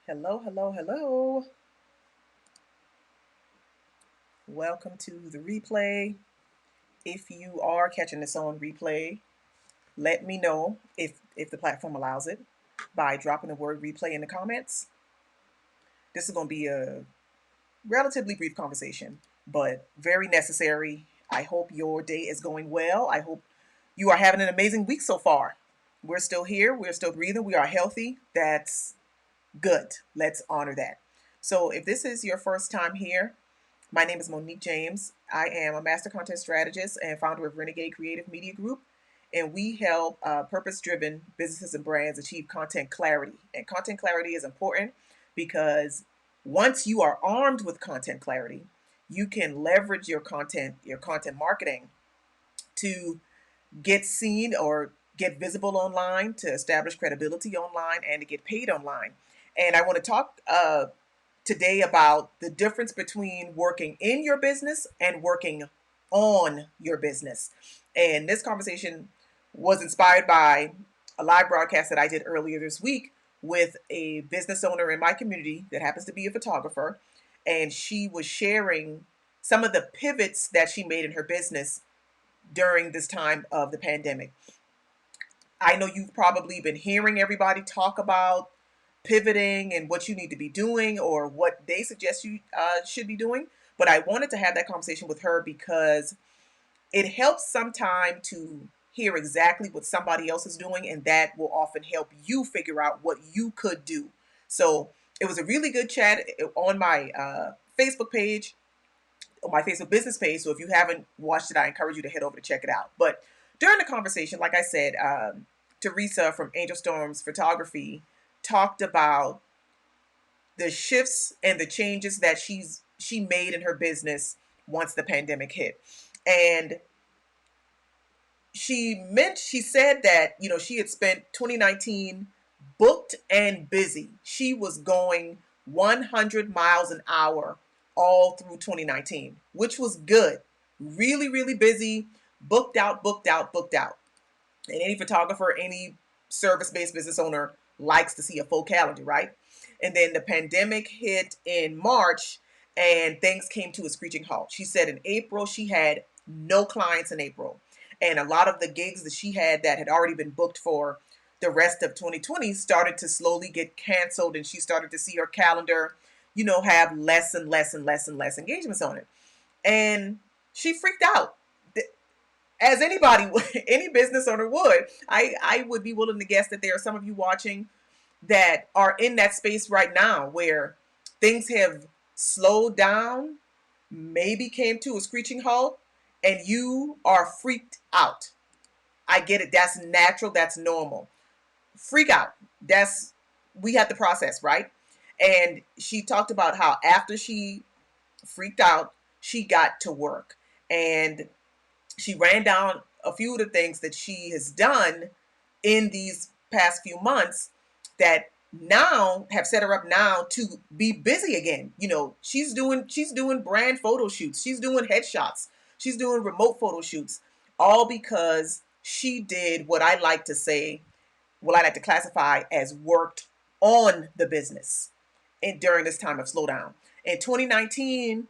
Hello, hello, hello. Welcome to the replay. If you are catching this on replay, let me know if the platform allows it by dropping the word replay in the comments. This is going to be a relatively brief conversation, but very necessary. I hope your day is going well. I hope you are having an amazing week so far. We're still here. We're still breathing. We are healthy. That's good. Let's honor that. So, if this is your first time here, my name is Monique James. I am a master content strategist and founder of Renegade Creative Media Group, and we help purpose driven businesses and brands achieve content clarity. And content clarity is important because once you are armed with content clarity, you can leverage your content marketing to get seen or get visible online, to establish credibility online, and to get paid online. And I want to talk today about the difference between working in your business and working on your business. And this conversation was inspired by a live broadcast that I did earlier this week with a business owner in my community that happens to be a photographer. And she was sharing some of the pivots that she made in her business during this time of the pandemic. I know you've probably been hearing everybody talk about pivoting and what you need to be doing or what they suggest you should be doing. But I wanted to have that conversation with her because it helps sometime to hear exactly what somebody else is doing, and that will often help you figure out what you could do. So it was a really good chat on my Facebook page, on my Facebook business page. So if you haven't watched it, I encourage you to head over to check it out. But during the conversation, like I said, Teresa from Angel Storms Photography talked about the shifts and the changes that she made in her business once the pandemic hit. And she said that, she had spent 2019 booked and busy. She was going 100 miles an hour all through 2019, which was good. Really, really busy, booked out, booked out, booked out. And any photographer, any service-based business owner likes to see a full calendar, right? And then the pandemic hit in March and things came to a screeching halt. She said in April she had no clients in April. And a lot of the gigs that she had that had already been booked for the rest of 2020 started to slowly get canceled, and she started to see her calendar, have less and less and less and less engagements on it. And she freaked out, as anybody would, any business owner would. I would be willing to guess that there are some of you watching that are in that space right now where things have slowed down, maybe came to a screeching halt, and you are freaked out. I get it. That's natural. That's normal. Freak out. We have to process, right? And she talked about how after she freaked out, she got to work. And she ran down a few of the things that she has done in these past few months that now have set her up now to be busy again. She's doing brand photo shoots, she's doing headshots, she's doing remote photo shoots, all because she did what I like to classify as worked on the business and during this time of slowdown. In 2019,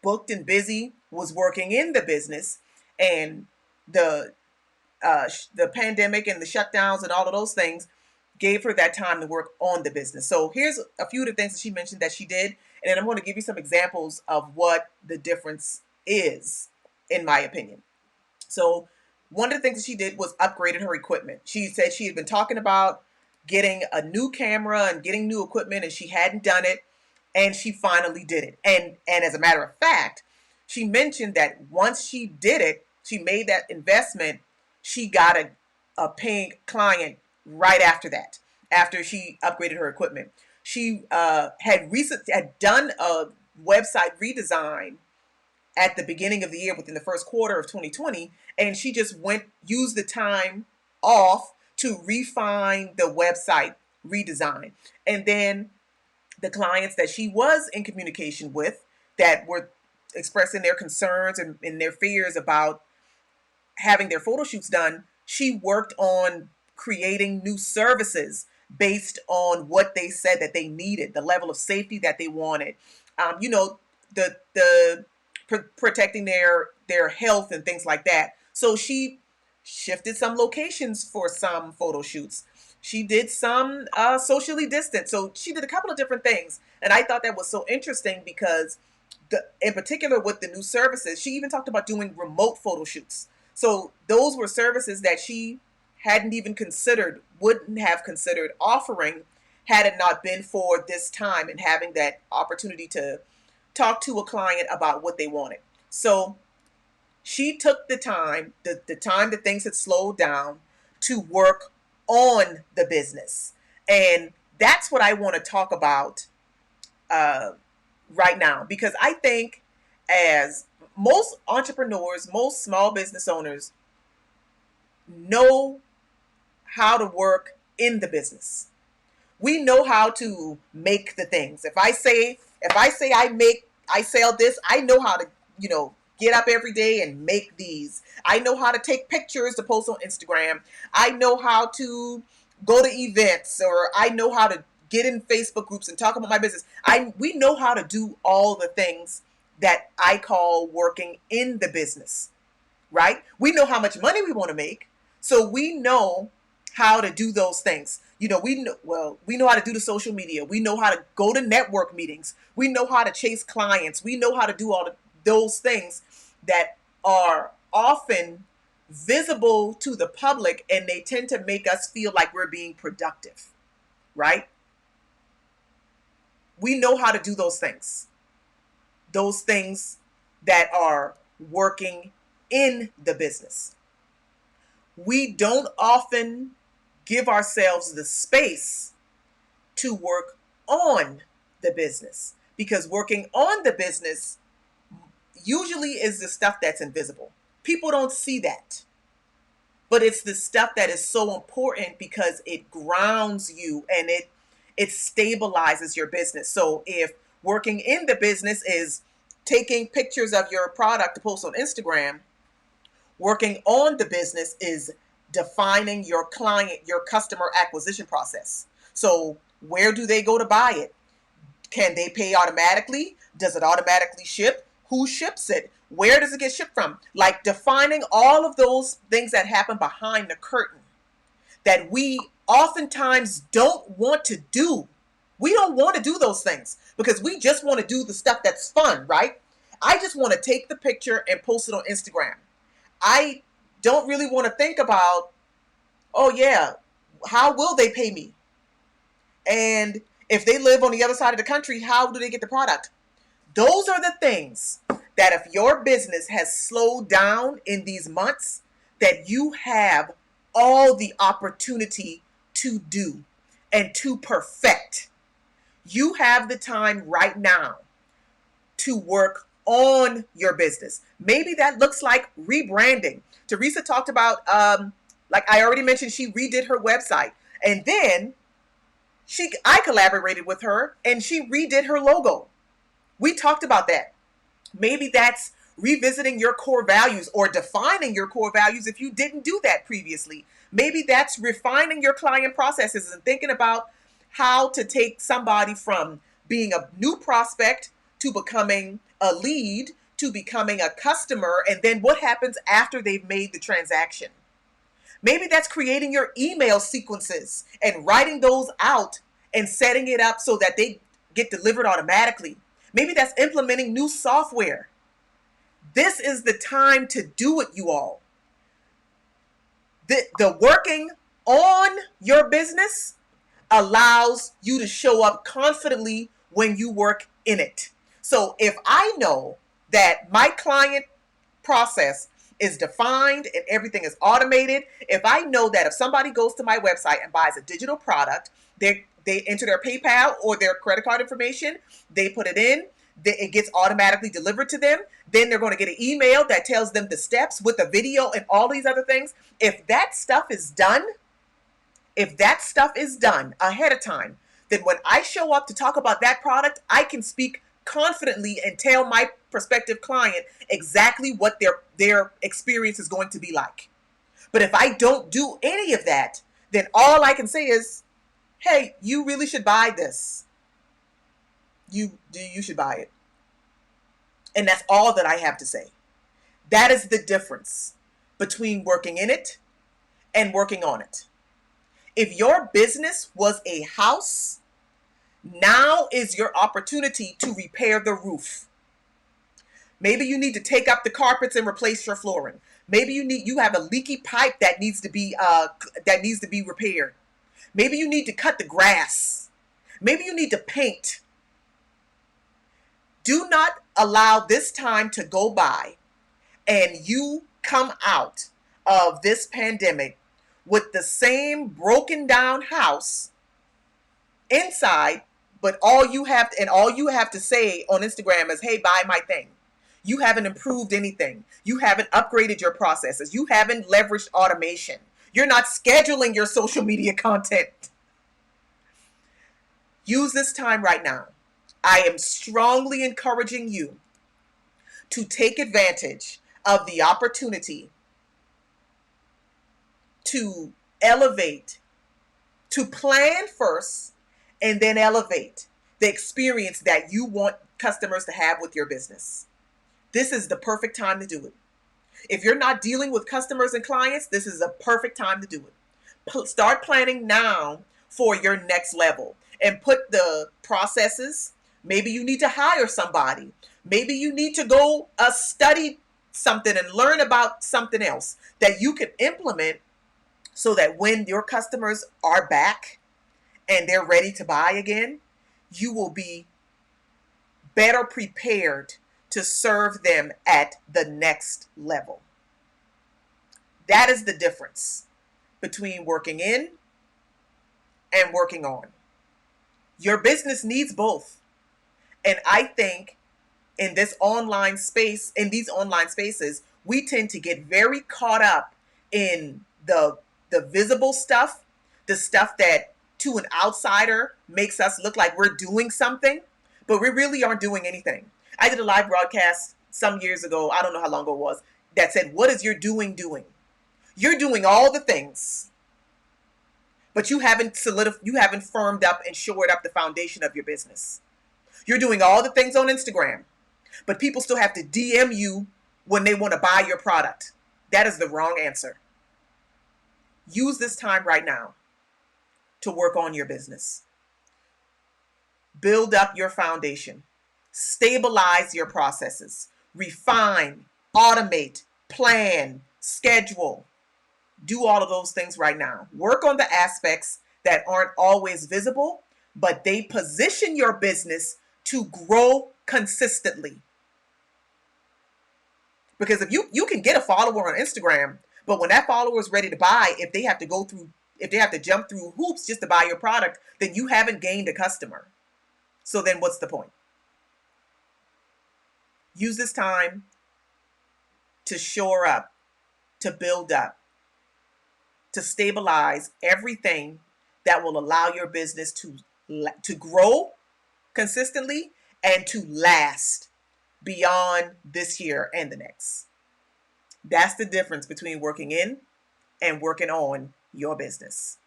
booked and busy was working in the business, and the the pandemic and the shutdowns and all of those things gave her that time to work on the business. So here's a few of the things that she mentioned that she did, and then I'm going to give you some examples of what the difference is, in my opinion. So one of the things that she did was upgraded her equipment. She said she had been talking about getting a new camera and getting new equipment, and she hadn't done it, and she finally did it. And as a matter of fact, she mentioned that once she did it, she made that investment, she got a paying client right after that, after she upgraded her equipment. She had done a website redesign at the beginning of the year, within the first quarter of 2020, and she just used the time off to refine the website redesign. And then the clients that she was in communication with that were expressing their concerns and their fears about having their photo shoots done, she worked on creating new services based on what they said that they needed, the level of safety that they wanted, you know, the protecting their health and things like that. So she shifted some locations for some photo shoots. She did some socially distant. So she did a couple of different things, and I thought that was so interesting because in particular with the new services, she even talked about doing remote photo shoots. So those were services that she hadn't even considered, wouldn't have considered offering had it not been for this time and having that opportunity to talk to a client about what they wanted. So she took the time that things had slowed down to work on the business. And that's what I want to talk about uh, right now, because I think as most entrepreneurs, most small business owners know how to work in the business. We know how to make the things. If I say I sell this, I know how to, get up every day and make these. I know how to take pictures to post on Instagram. I know how to go to events, or I know how to get in Facebook groups and talk about my business. We know how to do all the things that I call working in the business, right? We know how much money we want to make. So we know how to do those things. We know how to do the social media. We know how to go to network meetings. We know how to chase clients. We know how to do all of those things that are often visible to the public, and they tend to make us feel like we're being productive, right? We know how to do those things that are working in the business. We don't often give ourselves the space to work on the business, because working on the business usually is the stuff that's invisible. People don't see that, but it's the stuff that is so important because it grounds you and it stabilizes your business. So if working in the business is taking pictures of your product to post on Instagram, working on the business is defining your customer acquisition process. So where do they go to buy it? Can they pay automatically? Does it automatically ship? Who ships it? Where does it get shipped from? Like defining all of those things that happen behind the curtain that we oftentimes don't want to do. We don't want to do those things because we just want to do the stuff that's fun, right? I just want to take the picture and post it on Instagram. I don't really want to think about, oh yeah, how will they pay me? And if they live on the other side of the country, how do they get the product? Those are the things that if your business has slowed down in these months, that you have all the opportunity to do and to perfect. You have the time right now to work on your business. Maybe that looks like rebranding. Teresa talked about, like I already mentioned, she redid her website, and then I collaborated with her and she redid her logo. We talked about that. Maybe that's revisiting your core values or defining your core values if you didn't do that previously. Maybe that's refining your client processes and thinking about how to take somebody from being a new prospect to becoming a lead to becoming a customer, and then what happens after they've made the transaction. Maybe that's creating your email sequences and writing those out and setting it up so that they get delivered automatically. Maybe that's implementing new software. This is the time to do it, you all. The working on your business allows you to show up confidently when you work in it. So if I know that my client process is defined and everything is automated, if I know that if somebody goes to my website and buys a digital product, they enter their PayPal or their credit card information, they put it in, it gets automatically delivered to them. Then they're going to get an email that tells them the steps with a video and all these other things. If that stuff is done ahead of time, then when I show up to talk about that product, I can speak confidently and tell my prospective client exactly what their experience is going to be like. But if I don't do any of that, then all I can say is, hey, you really should buy this. You should buy it. And that's all that I have to say. That is the difference between working in it and working on it. If your business was a house, now is your opportunity to repair the roof. Maybe you need to take up the carpets and replace your flooring. Maybe you have a leaky pipe that needs to be repaired. Maybe you need to cut the grass. Maybe you need to paint. Do not allow this time to go by and you come out of this pandemic with the same broken down house inside, but all you have to say on Instagram is, hey, buy my thing. You haven't improved anything. You haven't upgraded your processes. You haven't leveraged automation. You're not scheduling your social media content. Use this time right now. I am strongly encouraging you to take advantage of the opportunity to elevate, to plan first, and then elevate the experience that you want customers to have with your business. This is the perfect time to do it. If you're not dealing with customers and clients, this is a perfect time to do it. Start planning now for your next level and put the processes. Maybe you need to hire somebody. Maybe you need to go study something and learn about something else that you can implement so that when your customers are back and they're ready to buy again, you will be better prepared to serve them at the next level. That is the difference between working in and working on. Your business needs both. And I think in these online spaces, we tend to get very caught up in the visible stuff, the stuff that to an outsider makes us look like we're doing something, but we really aren't doing anything. I did a live broadcast some years ago, I don't know how long ago it was, that said, what is your doing? You're doing all the things, but you haven't firmed up and shored up the foundation of your business. You're doing all the things on Instagram, but people still have to DM you when they want to buy your product. That is the wrong answer. Use this time right now to work on your business. Build up your foundation. Stabilize your processes. Refine, automate, plan, schedule. Do all of those things right now. Work on the aspects that aren't always visible, but they position your business to grow consistently. Because if you can get a follower on Instagram, but when that follower is ready to buy, if they have to jump through hoops just to buy your product, then you haven't gained a customer. So then what's the point? Use this time to shore up, to build up, to stabilize everything that will allow your business to grow consistently and to last beyond this year and the next. That's the difference between working in and working on your business.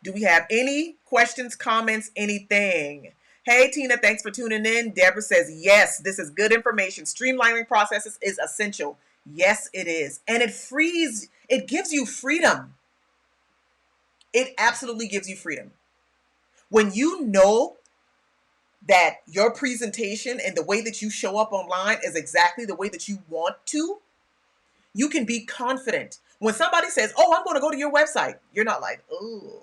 Do we have any questions, comments, anything? Hey, Tina, thanks for tuning in. Deborah says, yes, this is good information. Streamlining processes is essential. Yes, it is. And it gives you freedom. It absolutely gives you freedom. When you know that your presentation and the way that you show up online is exactly the way that you want to, you can be confident. When somebody says, oh, I'm going to go to your website, you're not like, oh,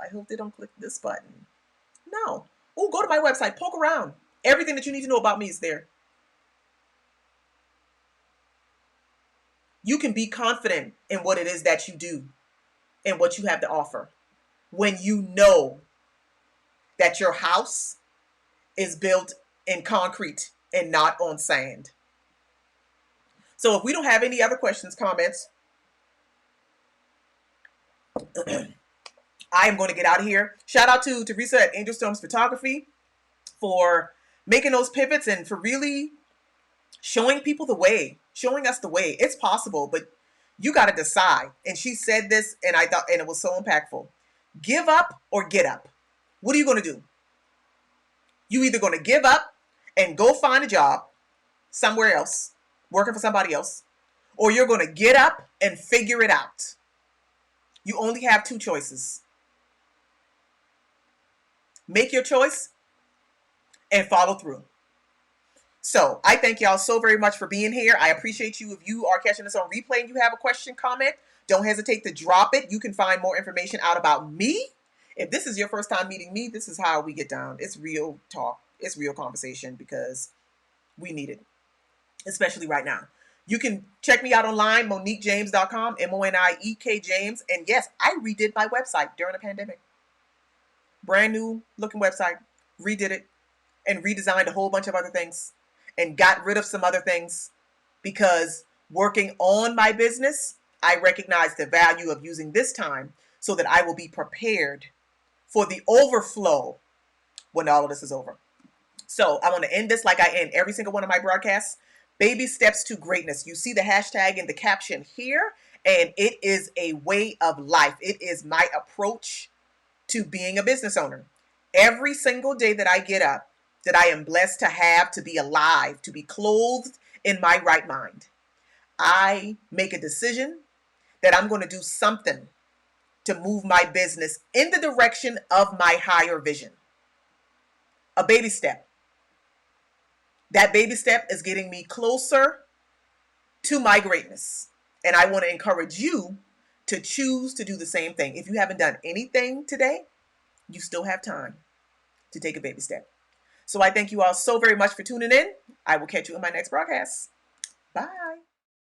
I hope they don't click this button. No. Oh, go to my website, poke around. Everything that you need to know about me is there. You can be confident in what it is that you do and what you have to offer when you know that your house is built in concrete and not on sand. So if we don't have any other questions, comments, I am going to get out of here. Shout out to Teresa at Angel Storms Photography for making those pivots and for really showing people the way, showing us the way. It's possible, but you got to decide. And she said this, and I thought, and it was so impactful. Give up or get up. What are you going to do? You either going to give up and go find a job somewhere else, working for somebody else, or you're going to get up and figure it out. You only have two choices. Make your choice and follow through. So I thank y'all so very much for being here. I appreciate you. If you are catching this on replay and you have a question, comment, don't hesitate to drop it. You can find more information out about me. If this is your first time meeting me, this is how we get down. It's real talk. It's real conversation because we need it, especially right now. You can check me out online, MoniqueJames.com, MONIEK James. And yes, I redid my website during the pandemic. Brand new looking website. Redid it and redesigned a whole bunch of other things and got rid of some other things because working on my business, I recognize the value of using this time so that I will be prepared for the overflow when all of this is over. So I want to end this like I end every single one of my broadcasts. Baby steps to greatness. You see the hashtag in the caption here, and it is a way of life. It is my approach to being a business owner. Every single day that I get up, that I am blessed to have, to be alive, to be clothed in my right mind, I make a decision that I'm going to do something to move my business in the direction of my higher vision. A baby step. That baby step is getting me closer to my greatness. And I want to encourage you to choose to do the same thing. If you haven't done anything today, you still have time to take a baby step. So I thank you all so very much for tuning in. I will catch you in my next broadcast. Bye.